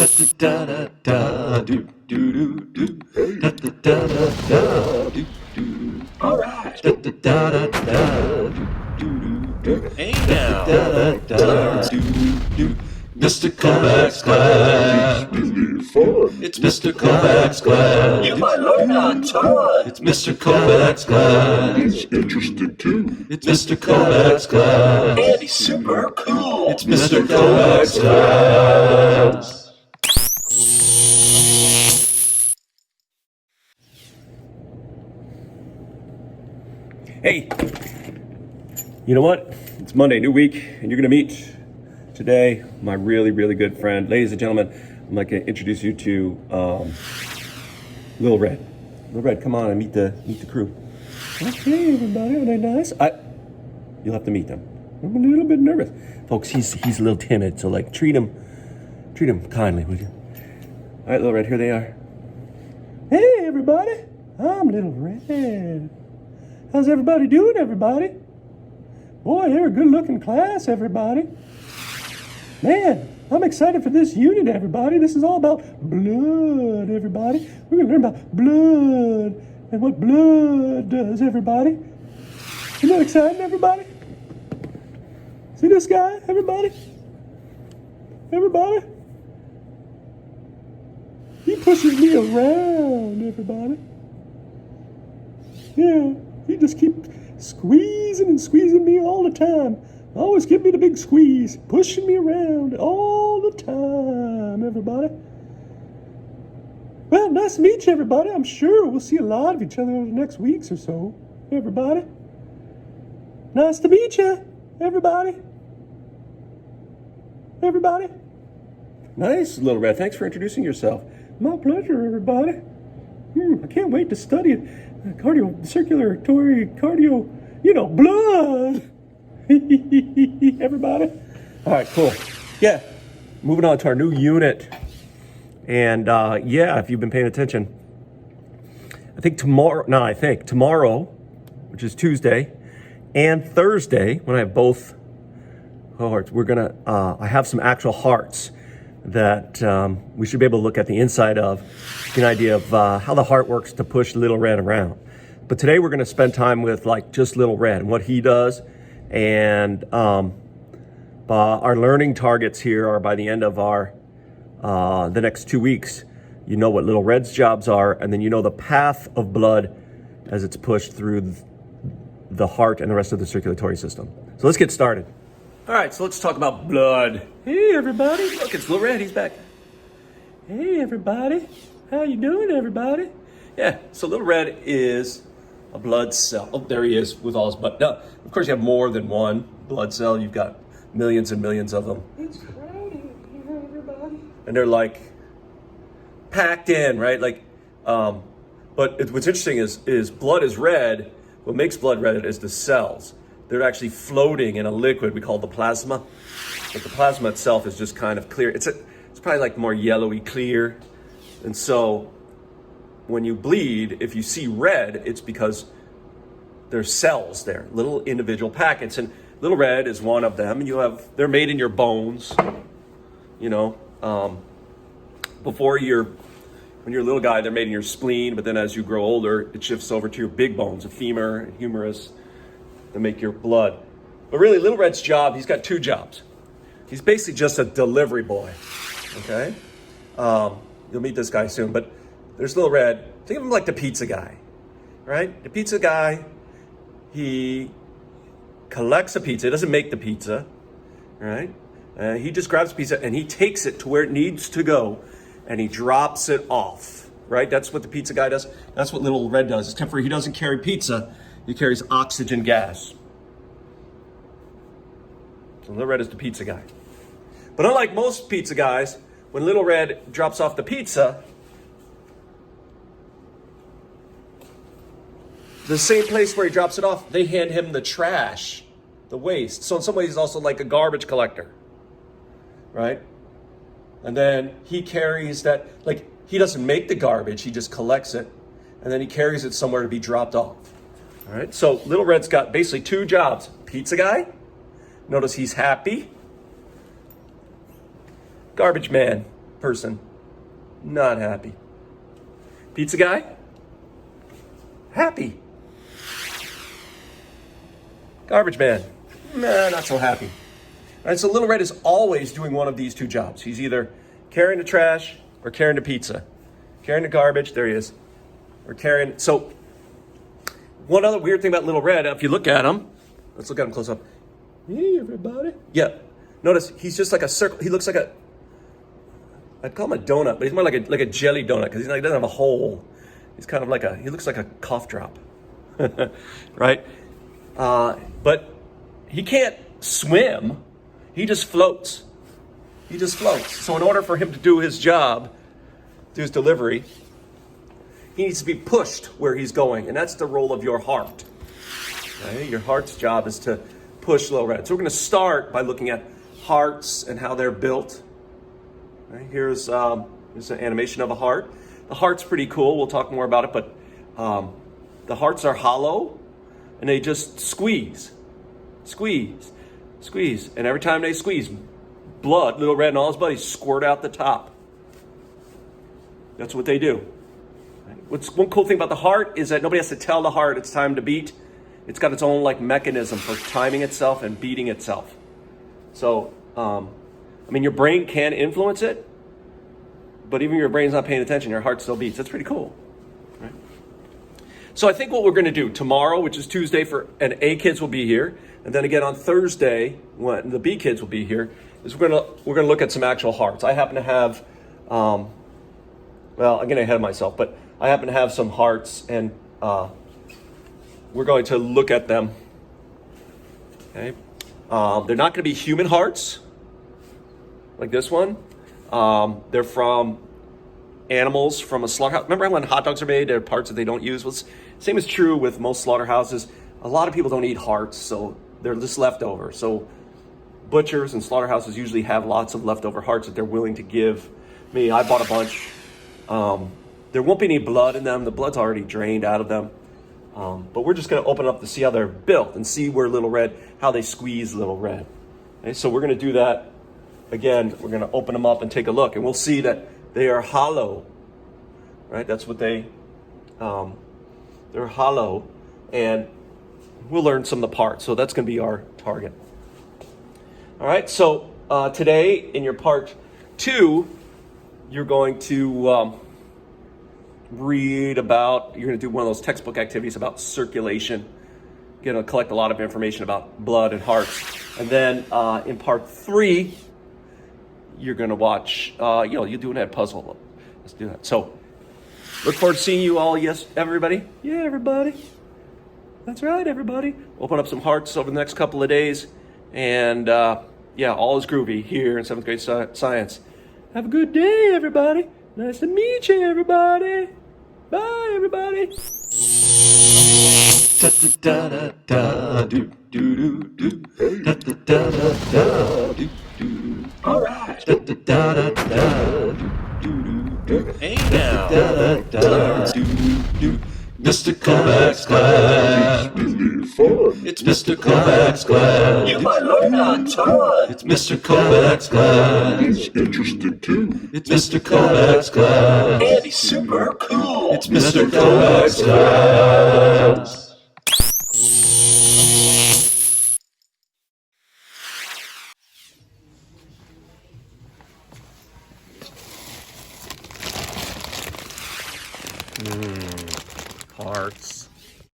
da da da do do do do da da da da do do. All right. Da da da da do do do. Hey now. Da da da do do. Mr. Kovacs class. It's Mr. Kovacs class. You might learn a ton. It's Mr. Kovacs class. It's interesting too. It's Mr. Kovacs class. And he's super cool. It's Mr. Kovacs class. Hey, you know what? It's Monday, new week, and you're gonna meet today my really, really good friend. Ladies and gentlemen, I'd like to introduce you to Little Red. Little Red, come on and meet the crew. Okay, everybody, are they nice? You'll have to meet them. I'm a little bit nervous, folks. He's a little timid, so like treat him kindly, would you? All right, Little Red, here they are. Hey, everybody, I'm Little Red. How's everybody doing, everybody? Boy, you're a good-looking class, everybody. Man, I'm excited for this unit, everybody. This is all about blood, everybody. We're going to learn about blood and what blood does, everybody. Isn't that exciting, everybody? See this guy, everybody? Everybody? He pushes me around, everybody. Yeah. He just keeps squeezing and squeezing me all the time. Always give me the big squeeze, pushing me around all the time, everybody. Well, nice to meet you, everybody. I'm sure we'll see a lot of each other over the next weeks or so, everybody. Nice to meet you, everybody. Everybody. Nice, Little Red. Thanks for introducing yourself. My pleasure, everybody. I can't wait to study it. Circulatory, cardio, blood. Everybody. All right, cool. Yeah, moving on to our new unit. And if you've been paying attention, tomorrow, which is Tuesday, and Thursday, when I have both cohorts, I have some actual hearts that we should be able to look at the inside of, get an idea of how the heart works to push Little Red around. But today we're going to spend time with just Little Red and what he does. And our learning targets here are by the end of the next 2 weeks. You know what Little Red's jobs are, and then you know the path of blood as it's pushed through the heart and the rest of the circulatory system. So let's get started. All right, so let's talk about blood. Hey, everybody. Look, it's Little Red. He's back. Hey, everybody. How you doing, everybody? Yeah, so Little Red is a blood cell. Oh, there he is with all his blood. Now, of course, you have more than one blood cell. You've got millions and millions of them. It's crowded here, everybody. And they're packed in, right? But what's interesting is blood is red. What makes blood red is the cells. They're actually floating in a liquid we call the plasma. But the plasma itself is just kind of clear. It's probably more yellowy clear. And so when you bleed, if you see red, it's because there's cells there, little individual packets. And Little Red is one of them. And they're made in your bones, when you're a little guy, they're made in your spleen, but then as you grow older, it shifts over to your big bones, the femur and humerus, that make your blood. But really, Little Red's job, he's got two jobs. He's basically just a delivery boy, okay? You'll meet this guy soon, but there's Little Red. Think of him like the pizza guy, right? The pizza guy, he collects a pizza. He doesn't make the pizza, right? He just grabs a pizza and he takes it to where it needs to go and he drops it off, right? That's what the pizza guy does. That's what Little Red does, except for he doesn't carry pizza. He carries oxygen gas. So Little Red is the pizza guy. But unlike most pizza guys, when Little Red drops off the pizza, the same place where he drops it off, they hand him the trash, the waste. So in some ways, he's also like a garbage collector, right? And then he carries that, he doesn't make the garbage, he just collects it, and then he carries it somewhere to be dropped off. All right, so Little Red's got basically two jobs. Pizza guy, notice he's happy. Garbage man, person, not happy. Pizza guy, happy. Garbage man, nah, not so happy. All right, so Little Red is always doing one of these two jobs. He's either carrying the trash or carrying the pizza. Carrying the garbage, there he is. Or carrying, so one other weird thing about Little Red, if you look at him, let's look at him close up. Hey, everybody. Yeah, notice he's just like a circle. He looks like a, I'd call him a donut, but he's more like a jelly donut because he doesn't have a hole. He's kind of like he looks like a cough drop, right? But he can't swim. He just floats. He just floats. So in order for him to do his job, do his delivery, he needs to be pushed where he's going. And that's the role of your heart. Okay? Your heart's job is to push Little Red. So we're going to start by looking at hearts and how they're built. Okay? Here's an animation of a heart. The heart's pretty cool. We'll talk more about it. But the hearts are hollow and they just squeeze. Squeeze. Squeeze. And every time they squeeze, blood, Little Red and all his buddies squirt out the top. That's what they do. What's one cool thing about the heart is that nobody has to tell the heart it's time to beat. It's got its own mechanism for timing itself and beating itself. So, your brain can influence it, but even if your brain's not paying attention, your heart still beats. That's pretty cool. Right? So I think what we're going to do tomorrow, which is Tuesday, and A kids will be here, and then again on Thursday, when the B kids will be here, is we're gonna look at some actual hearts. I happen to have, I'm getting ahead of myself, but I happen to have some hearts, and we're going to look at them. Okay, they're not going to be human hearts like this one. They're from animals from a slaughterhouse. Remember when hot dogs are made, there are parts that they don't use? Well, same is true with most slaughterhouses. A lot of people don't eat hearts, so they're just leftover. So butchers and slaughterhouses usually have lots of leftover hearts that they're willing to give me. I bought a bunch. There won't be any blood in them. The blood's already drained out of them. But we're just going to open up to see how they're built and see where Little Red, how they squeeze Little Red. Okay, so we're going to do that. Again, we're going to open them up and take a look, and we'll see that they are hollow. Right? That's what they're hollow, and we'll learn some of the parts. So that's going to be our target. All right, so today in your part 2, you're going to read about, you're going to do one of those textbook activities about circulation. You're going to collect a lot of information about blood and hearts. And then in part 3, you're going to watch, you're doing that puzzle. Let's do that. So look forward to seeing you all. Yes, everybody? Yeah, everybody. That's right, everybody. Open up some hearts over the next couple of days. And all is groovy here in 7th grade science. Have a good day, everybody. Nice to meet you, everybody. Bye, everybody. Da da da da do do do do. Da da da da do do. All right. Da da da da do do do. Hey now. Da da da do do. Mr. Kovacs class. It's Mr. Kovacs class. You might learn a ton. It's Mr. Kovacs class. He's interested too. It's Mr. Kovacs class. And he's super cool. It's Mr. Kovacs class. Hearts.